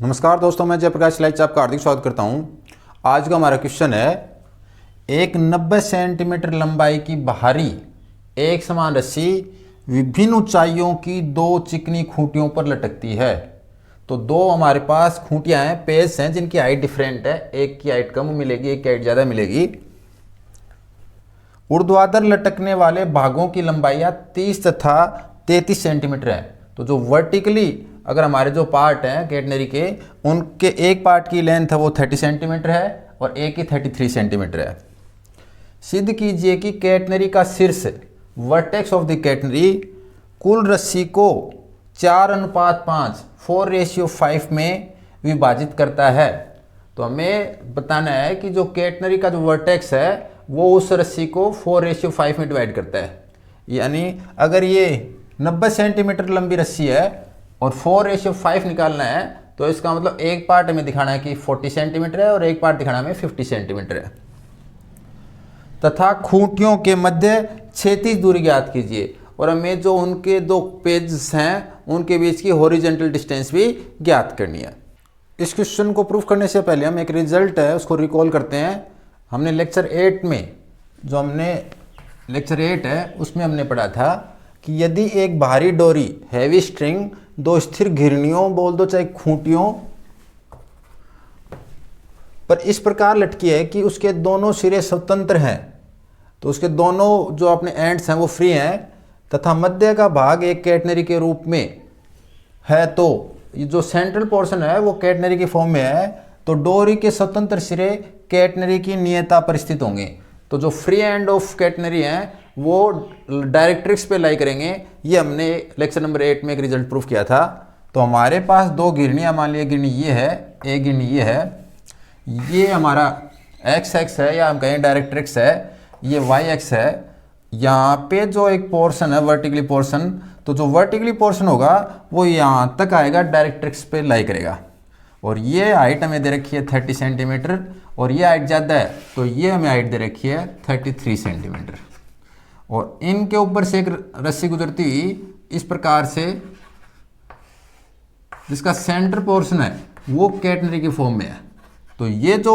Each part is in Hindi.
नमस्कार दोस्तों, मैं जयप्रकाश लाइच आपका हार्दिक स्वागत करता हूं। आज का हमारा क्वेश्चन है, एक 90 सेंटीमीटर लंबाई की बाहरी एक समान रस्सी विभिन्न ऊंचाइयों की दो चिकनी खूंटियों पर लटकती है। तो दो हमारे पास खूंटियां हैं, पेज हैं, जिनकी हाइट डिफरेंट है। एक की हाइट कम मिलेगी, एक की हाइट ज़्यादा मिलेगी। ऊर्ध्वाधर लटकने वाले भागों की लंबाइयाँ 30 तथा 33 सेंटीमीटर है। तो जो वर्टिकली अगर हमारे जो पार्ट हैं कैटनरी के, उनके एक पार्ट की लेंथ है वो 30 सेंटीमीटर है और एक की 33 सेंटीमीटर है। सिद्ध कीजिए कि कैटनरी का शीर्ष वर्टेक्स ऑफ द कैटनरी कुल रस्सी को 4:5 4:5 में विभाजित करता है। तो हमें बताना है कि जो कैटनरी का जो वर्टेक्स है वो उस रस्सी को 4:5 में डिवाइड करता है। यानी अगर ये 90 सेंटीमीटर लंबी रस्सी है और 4:5 निकालना है, तो इसका मतलब एक पार्ट हमें दिखाना है कि 40 सेंटीमीटर है और एक पार्ट दिखाना हमें 50 सेंटीमीटर है। तथा खूंटियों के मध्य क्षैतिज दूरी ज्ञात कीजिए, और हमें जो उनके दो पेज हैं उनके बीच की हॉरिजॉन्टल डिस्टेंस भी ज्ञात करनी है। इस क्वेश्चन को प्रूफ करने से पहले हम एक रिजल्ट है उसको रिकॉल करते हैं। हमने लेक्चर 8 में, जो हमने लेक्चर 8 है उसमें हमने पढ़ा था कि यदि एक भारी डोरी हैवी स्ट्रिंग दो स्थिर घिरनियों बोल दो चाहे खूंटियों पर इस प्रकार लटकी है कि उसके दोनों सिरे स्वतंत्र हैं, तो उसके दोनों जो अपने एंड्स हैं वो फ्री हैं, तथा मध्य का भाग एक कैटनरी के रूप में है, तो ये जो सेंट्रल पोर्शन है वो कैटनरी की फॉर्म में है, तो डोरी के स्वतंत्र सिरे कैटनरी की नियता पर स्थित होंगे। तो जो फ्री एंड ऑफ कैटनरी हैं वो डायरेक्ट्रिक्स पे लाई करेंगे। ये हमने लेक्चर नंबर 8 में एक रिजल्ट प्रूफ किया था। तो हमारे पास दो गिरनियाँ, मान लिया गिरनी ये है, एक गिरनी ये है, ये हमारा एक्स एक्स है या हम कहें डायरेक्ट्रिक्स है, ये वाई एक्स है। यहाँ पे जो एक पोर्शन है वर्टिकली पोर्शन, तो जो वर्टिकली पोर्शन होगा वो यहाँ तक आएगा, डायरेक्ट्रिक्स पे लाई करेगा। और ये हाइट हमें दे रखी है 30 सेंटीमीटर और ये हाइट ज़्यादा है, तो ये हमें हाइट दे रखी है 33 सेंटीमीटर। और इनके ऊपर से एक रस्सी गुजरती हुई इस प्रकार से, जिसका सेंटर पोर्शन है वो कैटनरी की फॉर्म में है। तो ये जो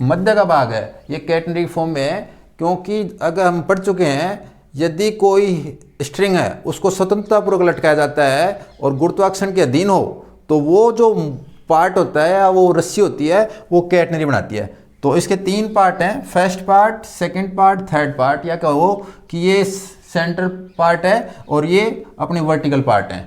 मध्य का भाग है ये कैटनरी की फॉर्म में है, क्योंकि अगर हम पढ़ चुके हैं यदि कोई स्ट्रिंग है उसको स्वतंत्रतापूर्वक लटकाया जाता है और गुरुत्वाकर्षण के अधीन हो, तो वो जो पार्ट होता है या वो रस्सी होती है वो कैटनरी बनाती है। तो इसके 3 पार्ट हैं, first part, second part, third part, या कहो कि ये सेंटर पार्ट है और ये अपने वर्टिकल पार्ट हैं।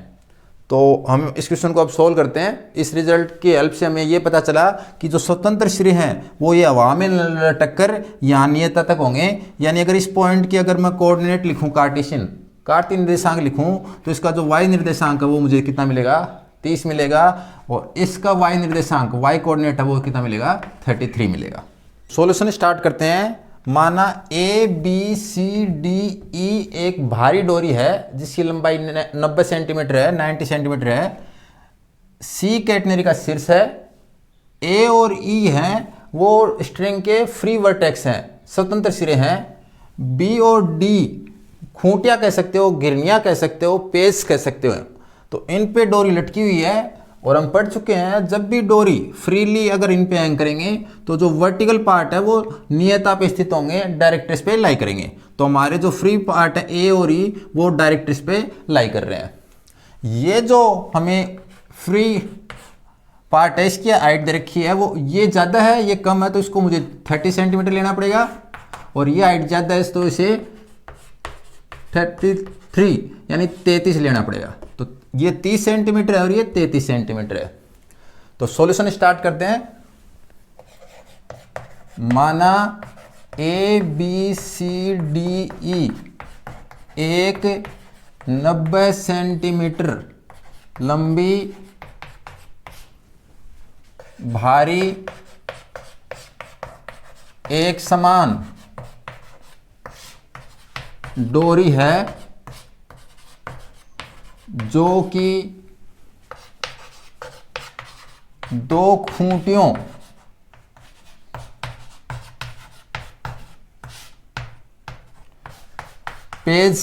तो हम इस क्वेश्चन को अब सोल्व करते हैं। इस रिजल्ट की हेल्प से हमें ये पता चला कि जो स्वतंत्र सिरे हैं वो ये हवा में लटक कर यहाँ नियता तक होंगे। यानी अगर इस पॉइंट की अगर मैं कोऑर्डिनेट लिखूँ, कार्तीय निर्देशांक लिखूँ, तो इसका जो वाई निर्देशांक है वो मुझे कितना मिलेगा, 30 मिलेगा, और इसका वाई निर्देशांक, वाई कोऑर्डिनेट है वो कितना मिलेगा, 33 मिलेगा। सॉल्यूशन स्टार्ट करते हैं। माना A B C D E एक भारी डोरी है जिसकी लंबाई 90 सेंटीमीटर है, 90 सेंटीमीटर है। सी कैटनरी का शीर्ष है, ए और ई हैं वो स्ट्रिंग के फ्री वर्टेक्स हैं, स्वतंत्र सिरे हैं। बी और डी खूंटियां कह सकते हो, गिरनियां कह सकते हो, पेज कह सकते हो। तो इन पे डोरी लटकी हुई है, और हम पढ़ चुके हैं जब भी डोरी फ्रीली अगर इन पे हैंग करेंगे तो जो वर्टिकल पार्ट है वो नियता पे स्थित होंगे, डायरेक्ट्रिक्स पे लाई करेंगे। तो हमारे जो फ्री पार्ट है ए और ई वो डायरेक्ट्रिक्स पे लाई कर रहे हैं। ये जो हमें फ्री पार्ट है इसकी हाइट दे रखी है, वो ये ज़्यादा है ये कम है, तो इसको मुझे 30 सेंटीमीटर लेना पड़ेगा। और ये हाइट ज़्यादा है तो इसे 33 यानी 33 लेना पड़ेगा। तो ये 30 सेंटीमीटर है और ये 33 सेंटीमीटर है। तो सॉल्यूशन स्टार्ट करते हैं। माना A B C D E एक 90 सेंटीमीटर लंबी भारी एक समान डोरी है जो कि दो खूंटियों पेज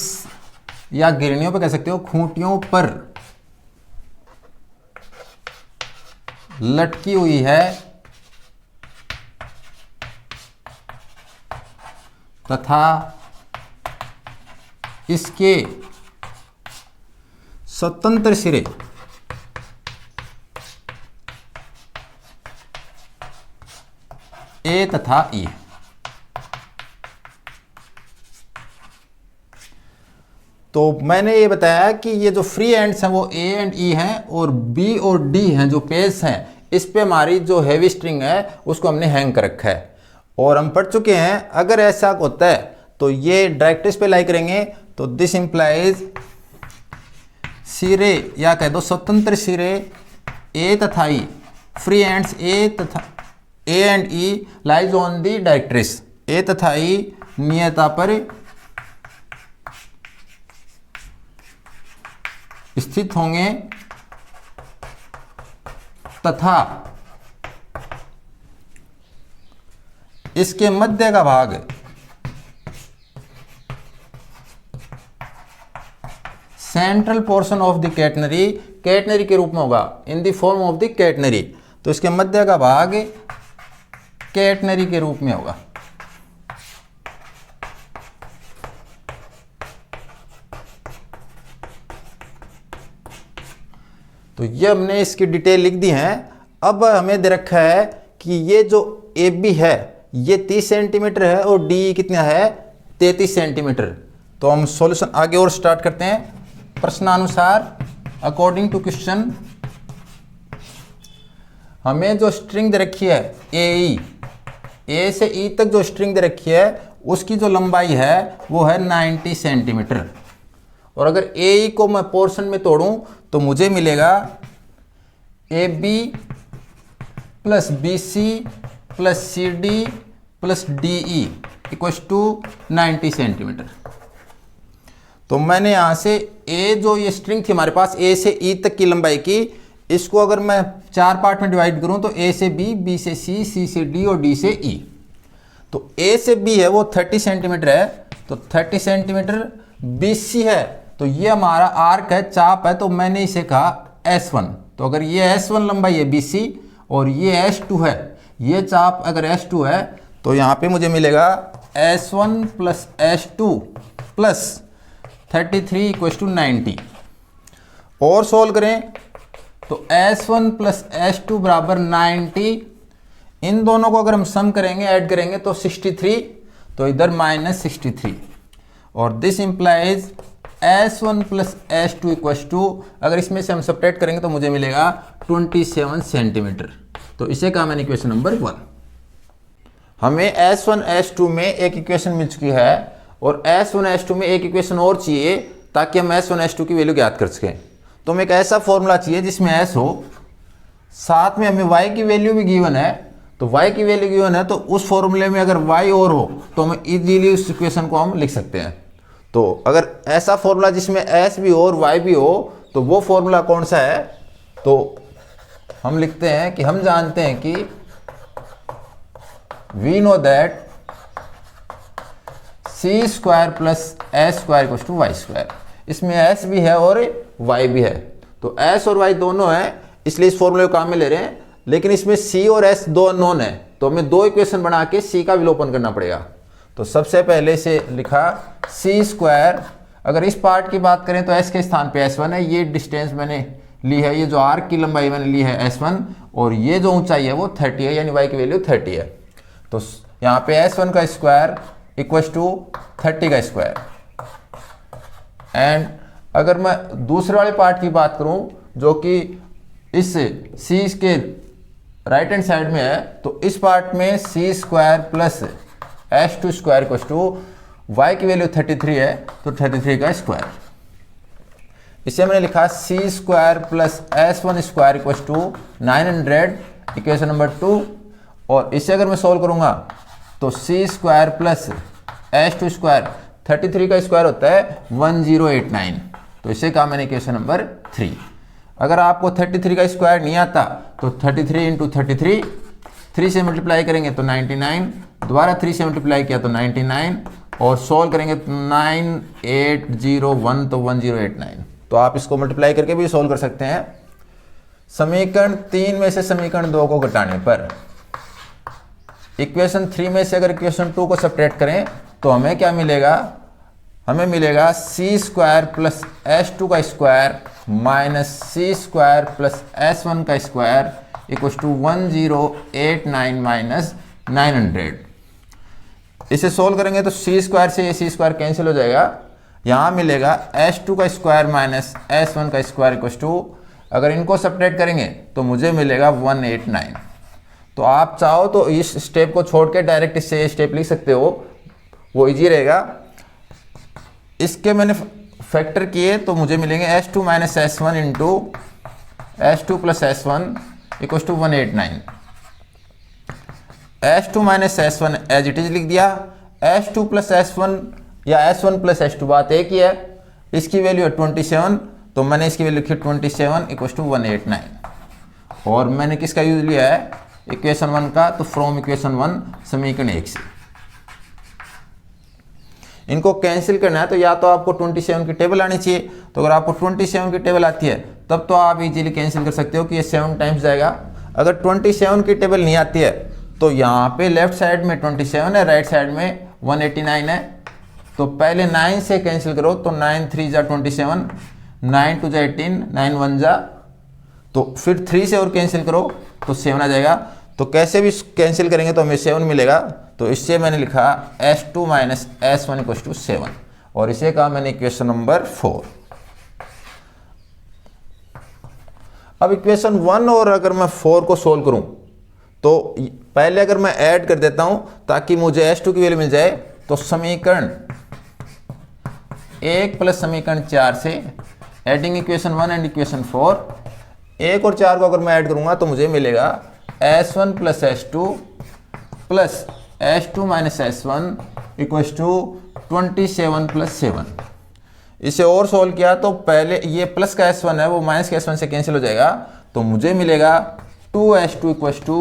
या गिरनियों पे कह सकते हो, खूंटियों पर लटकी हुई है तथा इसके स्वतंत्र सिरे ए तथा ई। तो मैंने ये बताया कि ये जो फ्री एंड्स हैं वो ए एंड ई हैं और बी और डी हैं जो पेस हैं, इस पे हमारी जो हैवी स्ट्रिंग है उसको हमने हैंग कर रखा है। और हम पढ़ चुके हैं अगर ऐसा होता है तो ये डायरेक्ट्रिक्स पे लाई करेंगे, तो दिस इंप्लाइज सिरे या कह दो स्वतंत्र सिरे ए तथा ई, फ्री एंड्स ए तथा A and E lies on the directrix, A तथा ई नियता पर स्थित होंगे तथा इसके मध्य का भाग central portion of the catenary, catenary के रूप में होगा, in the form of the catenary. तो इसके मध्य का भाग कैटनरी के रूप में होगा। तो ये हमने इसकी डिटेल लिख दी है। अब हमें दे रखा है कि ये जो ए बी है ये 30 सेंटीमीटर है और डी कितना है 33 सेंटीमीटर। तो हम सॉल्यूशन आगे और स्टार्ट करते हैं। प्रश्नानुसार अकॉर्डिंग टू क्वेश्चन हमें जो स्ट्रिंग दे रखी है ए से ई तक जो स्ट्रिंग दे रखी है उसकी जो लंबाई है वो है 90 सेंटीमीटर। और अगर ए ई को मैं पोर्शन में तोड़ूं तो मुझे मिलेगा A B plus B C plus C D plus D E equals to 90 centimetre. तो मैंने यहाँ से ए जो ये स्ट्रिंग थी हमारे पास ए से ई तक की लंबाई की, इसको अगर मैं 4 पार्ट में डिवाइड करूँ तो ए से बी, बी से सी, सी से डी और डी से ई। तो ए से बी है वो 30 सेंटीमीटर है, तो 30 सेंटीमीटर। बी सी है तो ये हमारा आर्क है, चाप है, तो मैंने इसे कहा S1। तो अगर ये S1 लंबाई है BC और ये S2 है, ये चाप अगर S2 है तो यहाँ पे मुझे मिलेगा S1 plus S2 plus 33 equals to 90। और सोल्व करें तो S1 प्लस S2 बराबर 90। इन दोनों को अगर हम सम करेंगे, ऐड करेंगे तो 63, तो इधर माइनस 63। और this implies S1 plus S2 equals to, अगर इसमें से हम सब्ट्रैक्ट करेंगे तो मुझे मिलेगा 27 सेंटीमीटर। तो इसे कहा मैंने इक्वेशन नंबर 1। हमें S1 S2 में एक इक्वेशन मिल चुकी है और S1 S2 में एक इक्वेशन और चाहिए ताकि हम S1 S2 की वैल्यू ज्ञात कर सकें। तो हमें एक ऐसा फॉर्मूला चाहिए जिसमें S हो, साथ में हमें Y की वैल्यू भी गिवन है। तो Y की वैल्यू गिवन है तो उस फॉर्मूले में अगर Y और हो तो हम इजीली उस इक्वेशन को हम लिख सकते हैं। तो अगर ऐसा फॉर्मूला जिसमें S भी हो और Y भी हो तो वो फॉर्मूला कौन सा है, तो हम लिखते हैं कि हम जानते हैं कि we know that C square plus S square equals to Y square. इसमें S भी है और Y भी है, तो S और Y दोनों हैं, इसलिए इस फॉर्मूले को काम में ले रहे हैं। लेकिन इसमें C और S दो अननोन है, तो हमें दो इक्वेशन बना के C का विलोपन करना पड़ेगा। तो सबसे पहले से लिखा C स्क्वायर, अगर इस पार्ट की बात करें तो S के स्थान पे S1 है, ये डिस्टेंस मैंने ली है, ये जो आर्क की लंबाई मैंने ली है S1, और ये जो ऊंचाई है वो 30 है, यानी Y की वैल्यू 30 है। तो यहाँ पे S1 का स्क्वायर इक्वल्स टू 30 का स्क्वायर। एंड अगर मैं दूसरे वाले पार्ट की बात करूं जो कि इस C के राइट हैंड साइड में है, तो इस पार्ट में C square plus S2 square equals to Y की वैल्यू 33 है, तो 33 का स्क्वायर। इसे मैंने लिखा C square plus S1 square equals to 900, equation number 2। और इसे अगर मैं सॉल्व करूंगा तो C square plus S2 square 33 का स्क्वायर होता है 1089। तो इसे कहा मैंने इक्वेशन नंबर 3। अगर आपको 33 का स्क्वायर नहीं आता तो 33 इंटू 33, 3 से मल्टीप्लाई करेंगे तो 99, दोबारा 3 से मल्टीप्लाई किया तो 99, और सॉल्व करेंगे तो 9801 तो 1089। तो आप इसको मल्टीप्लाई करके भी सॉल्व कर सकते हैं। समीकरण 3 में से समीकरण 2 को घटाने पर इक्वेशन 3 में से अगर इक्वेशन 2 को सब्ट्रैक्ट करें तो हमें क्या मिलेगा, हमें मिलेगा सी स्क्वायर प्लस s2 का स्क्वायर माइनस सी स्क्वायर प्लस s1 का स्क्वायर इक्वल्स टू 1089 माइनस 900। इसे सोल्व करेंगे तो सी स्क्वायर से ये सी स्क्वायर कैंसिल हो जाएगा, यहाँ मिलेगा s2 का स्क्वायर माइनस s1 का स्क्वायर इक्वल्स टू, अगर इनको सब्ट्रैक्ट करेंगे तो मुझे मिलेगा 189। तो आप चाहो तो इस स्टेप को छोड़ के डायरेक्ट इससे ये स्टेप लिख सकते हो, वो इजी रहेगा। इसके मैंने फैक्टर किए तो मुझे मिलेंगे s2 minus s1 into s2 plus s1 equals to 189। s2 minus s1 as it is लिख दिया, s2 प्लस s1 या s1 प्लस s2 बात एक ही है। इसकी वैल्यू है 27, तो मैंने इसकी वैल्यू लिखी 27 इक्वल्स टू 189। और मैंने किसका यूज लिया है, इक्वेशन 1 का, तो फ्रॉम इक्वेशन 1 समीकरण 1 से। इनको कैंसिल करना है तो या तो आपको 27 की टेबल आनी चाहिए, तो अगर आपको 27 की टेबल आती है तब तो आप इजीली कैंसिल कर सकते हो कि ये 7 टाइम्स जाएगा। अगर 27 की टेबल नहीं आती है तो यहाँ पे लेफ्ट साइड में 27 है, राइट साइड में 189 है, तो पहले 9 से कैंसिल करो, तो 9 3 जा 27, 9 2 जा 18, 9 1 जा, तो फिर 3 से और कैंसिल करो तो 7 आ जाएगा। तो कैसे भी कैंसिल करेंगे तो हमें 7 मिलेगा, तो इससे मैंने लिखा s2 minus s1 equals to 7, और इसे कहा मैंने इक्वेशन नंबर 4। अब इक्वेशन 1 और अगर मैं 4 को सोल्व करूं तो पहले अगर मैं ऐड कर देता हूं ताकि मुझे s2 की वैल्यू मिल जाए, तो समीकरण 1 प्लस समीकरण 4 से एडिंग इक्वेशन 1 एंड इक्वेशन 4, 1 और 4 को अगर मैं ऐड करूंगा तो मुझे मिलेगा s1 plus s2 plus s2 minus s1 equals to 27 plus 7। इसे और सोल्व किया तो पहले ये प्लस का s1 है वो माइनस का s1 से कैंसिल हो जाएगा, तो मुझे मिलेगा 2s2 इक्वल्स टू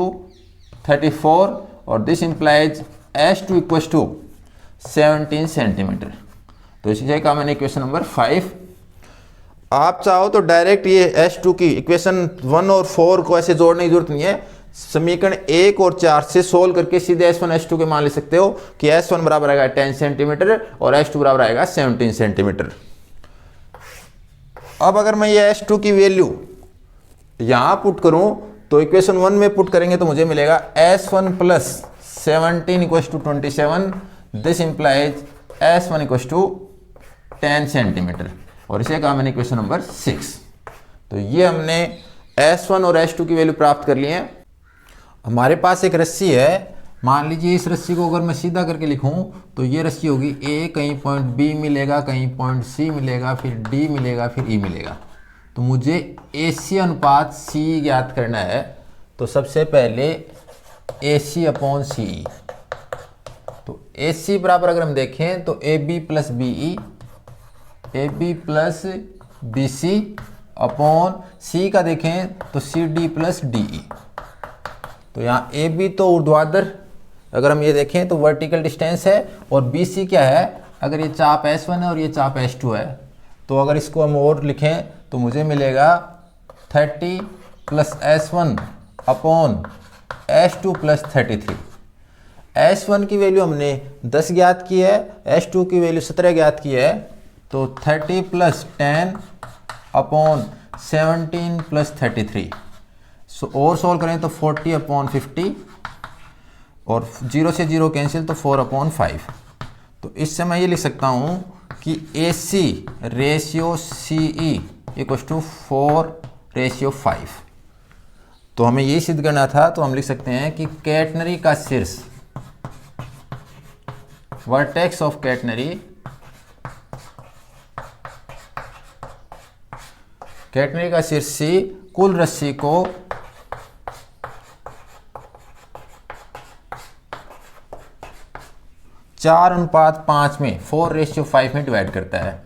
34, और this implies s2 equals to 17 centimetre. तो इसी का मैंने इक्वेशन नंबर 5। आप चाहो तो डायरेक्ट ये s2 की इक्वेशन 1 और 4 को ऐसे जोड़ने की जरूरत नहीं है, समीकरण 1 और 4 से सोल्व करके सीधे s1 s2 के मान ले सकते हो कि s1 बराबर आएगा 10 सेंटीमीटर और s2 बराबर आएगा 17 सेंटीमीटर। अब अगर मैं ये s2 की वैल्यू यहां पुट करूं तो इक्वेशन 1 में पुट करेंगे तो मुझे मिलेगा s1 plus 17 equals to 27, this implies s1 equals to 10 centimetre, और इसे कहा मैंने इक्वेशन नंबर 6। तो ये हमने s1 और s2 की वैल्यू प्राप्त कर ली है। हमारे पास एक रस्सी है, मान लीजिए इस रस्सी को अगर मैं सीधा करके लिखूं तो ये रस्सी होगी a, कहीं पॉइंट B मिलेगा, कहीं पॉइंट C मिलेगा, फिर D मिलेगा, फिर E मिलेगा। तो मुझे AC अनुपात C ज्ञात करना है, तो सबसे पहले AC अपॉन CE। तो AC बराबर अगर हम देखें तो AB plus BE, AB plus BC upon C का देखें तो CD प्लस DE। तो यहाँ AB तो ऊर्ध्वाधर, अगर हम ये देखें तो वर्टिकल डिस्टेंस है, और BC क्या है, अगर ये चाप S1 है और ये चाप S2 है, तो अगर इसको हम और लिखें तो मुझे मिलेगा 30 plus S1 upon S2 plus 33। S1 की वैल्यू हमने 10 ज्ञात की है, S2 की वैल्यू 17 ज्ञात की है, तो 30 प्लस 10 अपॉन 17 प्लस 33। और सोल्व करें तो 40 अपॉन 50, और 0 से 0 कैंसिल, तो 4 अपॉन 5। तो इससे मैं ये लिख सकता हूँ कि AC ratio CE equals to 4:5। तो हमें ये सिद्ध करना था, तो हम लिख सकते हैं कि कैटनरी का शीर्ष, वर्टेक्स ऑफ कैटनरी, कैटनरी का शीर्ष C कुल रस्सी को 4:5 में 4:5 में डिवाइड करता है।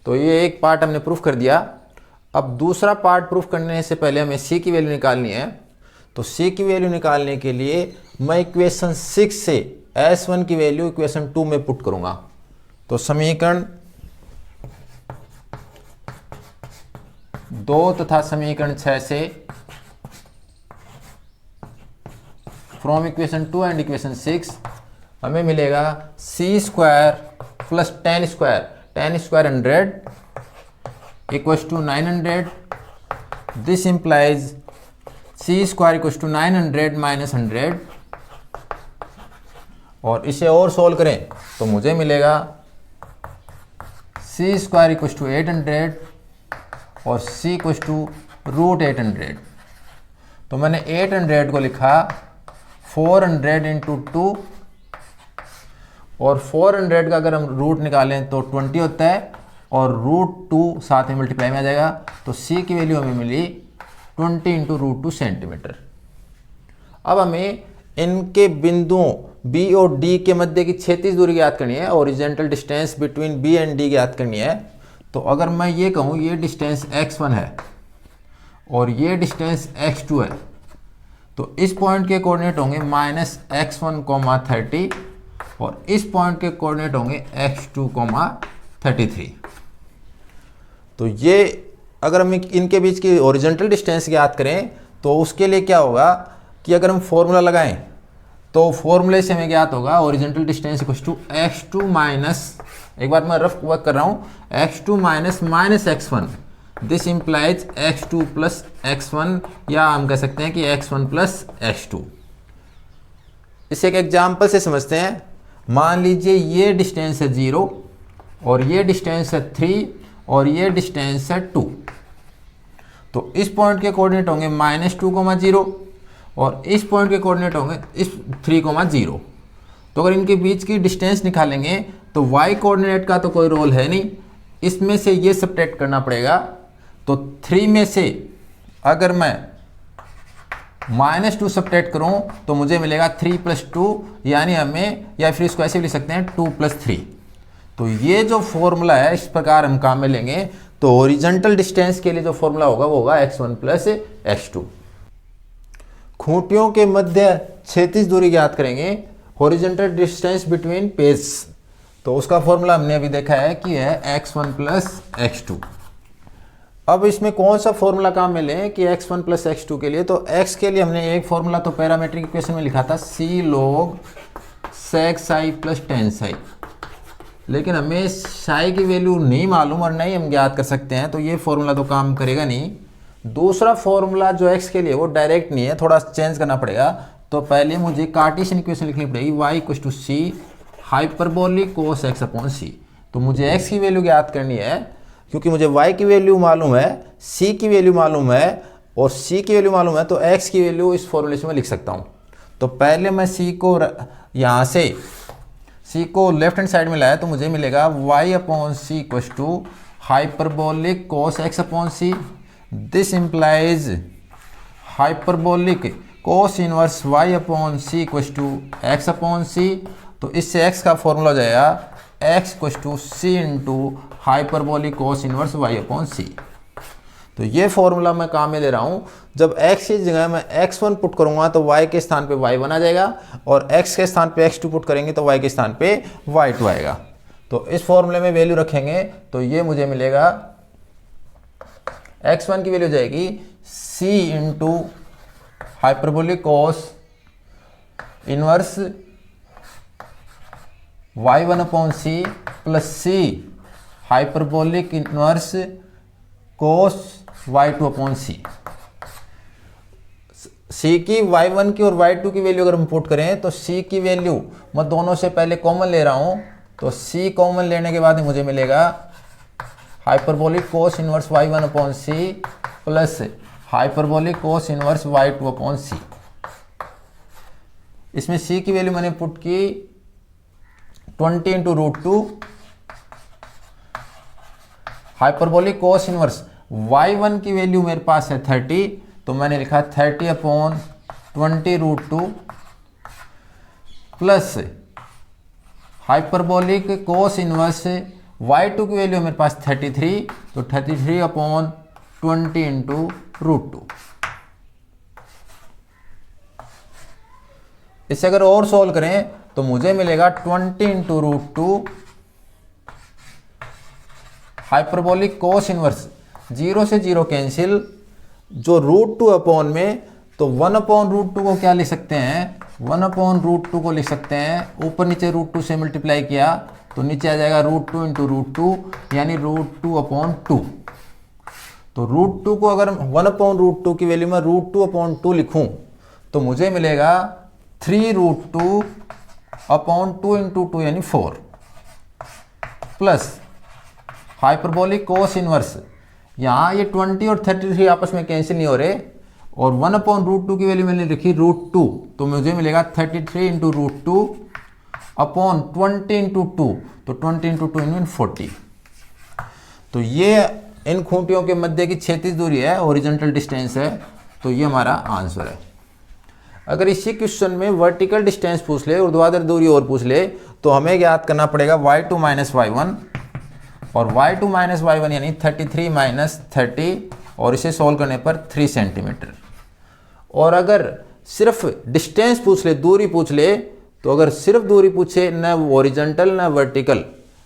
तो ये एक पार्ट हमने प्रूफ कर दिया। अब दूसरा पार्ट प्रूफ करने से पहले हमें C की वैल्यू निकालनी है। तो c की वैल्यू निकालने के लिए मैं इक्वेशन 6 से s1 की वैल्यू इक्वेशन 2 में पुट करूंगा। तो समीकरण 2 तथा समीकरण 6 से फ्रॉम इक्वेशन 2 एंड इक्वेशन 6 हमें मिलेगा c square plus ten square 100 equals to 900। This implies c square equals to 900 minus 100। और इसे और सोल्व करें तो मुझे मिलेगा c स्क्वायर इक्वल्स टू 800 और c इक्वल्स टू रूट 800। तो मैंने 800 को लिखा 400 इंटू 2 और 400 का अगर हम रूट निकालें तो 20 होता है और रूट 2 साथ में मल्टीप्लाई में आ जाएगा। तो c की वैल्यू हमें मिली 20 इंटू रूट 2 सेंटीमीटर। अब हमें इनके बिंदुओं b और d के मध्य की क्षैतिज दूरी ज्ञात करनी है, horizontal distance between b and d ज्ञात करनी है। तो अगर मैं ये कहूँ ये डिस्टेंस x1 है और ये डिस्टेंस x2 है, तो इस पॉइंट के कोऑर्डिनेट होंगे -x1, 30 और इस पॉइंट के कोऑर्डिनेट होंगे x2, 33। तो ये अगर हम इनके बीच की ओरिजेंटल डिस्टेंस ज्ञात करें तो उसके लिए क्या होगा कि अगर हम फॉर्मूला लगाएं तो फॉर्मूले से हमें ज्ञात होगा horizontal distance equals to x2 minus, एक बार मैं रफ वर्क कर रहा हूँ, x2 minus x1। This implies x2 plus x1 या हम कह सकते हैं कि x1 प्लस x2। इसे एक एग्जाम्पल से समझते हैं। मान लीजिए ये डिस्टेंस है 0 और ये डिस्टेंस है 3 और ये डिस्टेंस है 2। तो इस पॉइंट के कोऑर्डिनेट होंगे -2, 0 और इस पॉइंट के कोऑर्डिनेट होंगे इस 3, 0। तो अगर इनके बीच की डिस्टेंस निकालेंगे तो y कोऑर्डिनेट का तो कोई रोल है नहीं, इसमें से ये सब्ट्रैक्ट करना पड़ेगा। तो 3 में से अगर मैं -2 सब्ट्रैक्ट करूं तो मुझे मिलेगा 3 + 2, यानी हमें, या फिर इसको ऐसे भी लिख सकते हैं 2 + 3। तो ये जो फॉर्मूला है इस प्रकार हम काम में लेंगे। तो ओरिजेंटल डिस्टेंस के लिए जो फॉर्मूला होगा वो होगा x1 प्लस x2। खूंटियों के मध्य क्षैतिज दूरी ज्ञात करेंगे, हॉरिजॉन्टल डिस्टेंस बिटवीन पेज। तो उसका फॉर्मूला हमने अभी देखा है कि है x1 प्लस x2। अब इसमें कौन सा फॉर्मूला काम में लें कि x1 प्लस x2 के लिए? तो x के लिए हमने एक फॉर्मूला तो पैरामीट्रिक इक्वेशन में लिखा था c log sec psi plus tan psi, लेकिन हमें psi की वैल्यू नहीं मालूम और नहीं हम ज्ञात कर सकते हैं, तो ये फॉर्मूला तो काम करेगा नहीं। दूसरा फॉर्मूला जो x के लिए वो डायरेक्ट नहीं है, थोड़ा चेंज करना पड़ेगा। तो पहले मुझे कार्टेशियन इक्वेशन लिखनी पड़ेगी, y = c hyperbolic cos x upon c। तो मुझे x की वैल्यू ज्ञात करनी है, क्योंकि मुझे y की वैल्यू मालूम है, c की वैल्यू मालूम है और c की वैल्यू मालूम है, तो x की वैल्यू इस फॉर्मूले में लिख सकता हूँ। तो पहले मैं c को यहाँ से c को लेफ्ट हैंड साइड में लाया तो मुझे मिलेगा y/c = hyperbolic cos x upon c। This implies hyperbolic cos inverse y/c = x/c। तो इससे x का फॉर्मूला हो जाएगा x = c × hyperbolic cos inverse y/c। तो ये फॉर्मूला मैं काम में ले रहा हूँ। जब x की जगह मैं x1 पुट करूँगा तो y के स्थान पे y1 आ जाएगा और x के स्थान पे x2 पुट करेंगे तो y के स्थान पे y2 आएगा। तो इस फॉर्मूले में वैल्यू रखेंगे तो ये मुझे मिलेगा, x1 की वैल्यू हो जाएगी c × hyperbolic cos inverse y1/c plus c hyperbolic inverse cos y2/c। c की y1 की और y2 की वैल्यू अगर हम पुट करें तो c की वैल्यू मैं दोनों से पहले कॉमन ले रहा हूं, तो c कॉमन लेने के बाद मुझे मिलेगा hyperbolic cos inverse y1/c plus hyperbolic cos inverse y2/c। इसमें c की वैल्यू मैंने पुट की 20 × √2, हाइपरबोलिक cos इनवर्स y1 की वैल्यू मेरे पास है 30, तो मैंने लिखा 30/20 √2 plus hyperbolic cos inverse y2 की वैल्यू मेरे पास 33, तो 33/20 × √2। इसे अगर और सॉल्व करें तो मुझे मिलेगा 20 into root two hyperbolic cos inverse, 0 से 0 कैंसिल, जो रूट टू अपॉन में, तो 1 अपॉन रूट टू को क्या लिख सकते हैं, 1 अपॉन रूट टू को लिख सकते हैं, ऊपर नीचे रूट टू से मल्टीप्लाई किया तो नीचे आ जाएगा root two into root two, यानी रूट टू अपॉन टू। तो रूट टू को अगर 1 अपॉन रूट टू की वैल्यू में रूट टू अपॉन टू लिखूँ तो मुझे मिलेगा 3 रूट टू अपॉन 2 इंटू 2 यानी 4 प्लस हाइपरबोलिक कोस इनवर्स, यहाँ ये 20 और 33 आपस में कैंसिल नहीं हो रहे, और 1 अपॉन रूट टू की वैल्यू मैंने लिखी रूट टू, तो मुझे मिलेगा 33 into root two upon 20 into two, तो 20 इंटू टू इन 40। तो ये इन खूंटियों के मध्य की क्षैतिज दूरी है, हॉरिजॉन्टल डिस्टेंस है, तो ये हमारा आंसर है। अगर इसी क्वेश्चन में वर्टिकल डिस्टेंस पूछ ले, ऊर्ध्वाधर दूरी और पूछ ले, तो हमें याद करना पड़ेगा y2 माइनस y1, और y2 माइनस y1 यानी 33 माइनस 30, और इसे सॉल्व करने पर 3 सेंटीमीटर। और अगर सिर्फ डिस्टेंस पूछ ले, दूरी पूछ ले, तो अगर सिर्फ दूरी पूछे, न हॉरिजॉन्टल न वर्टिकल,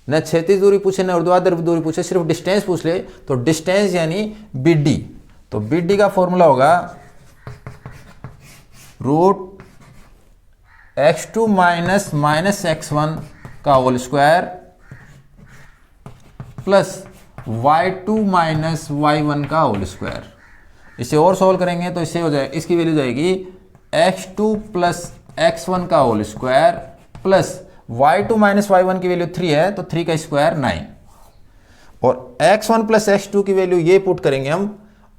न क्षैतिज दूरी पूछे न ऊर्ध्वाधर दूरी पूछे, सिर्फ डिस्टेंस पूछ ले, तो डिस्टेंस यानी BD, तो BD का फॉर्मूला होगा root x2 minus minus x1 का whole square plus y2 minus y1 का होल स्क्वायर। इसे और सॉल्व करेंगे तो इससे हो जाए, इसकी वैल्यू जाएगी x2 प्लस x1 का whole square plus y2 minus y1 की वैल्यू 3 है, तो 3 का स्क्वायर 9, और x1 प्लस x2 की वैल्यू ये पुट करेंगे हम,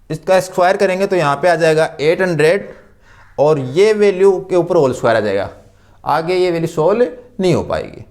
इसका स्क्वायर करेंगे तो यहाँ पे आ जाएगा 800, और ये वैल्यू के ऊपर होल स्क्वायर आ जाएगा, आगे ये वैल्यू सॉल्व नहीं हो पाएगी।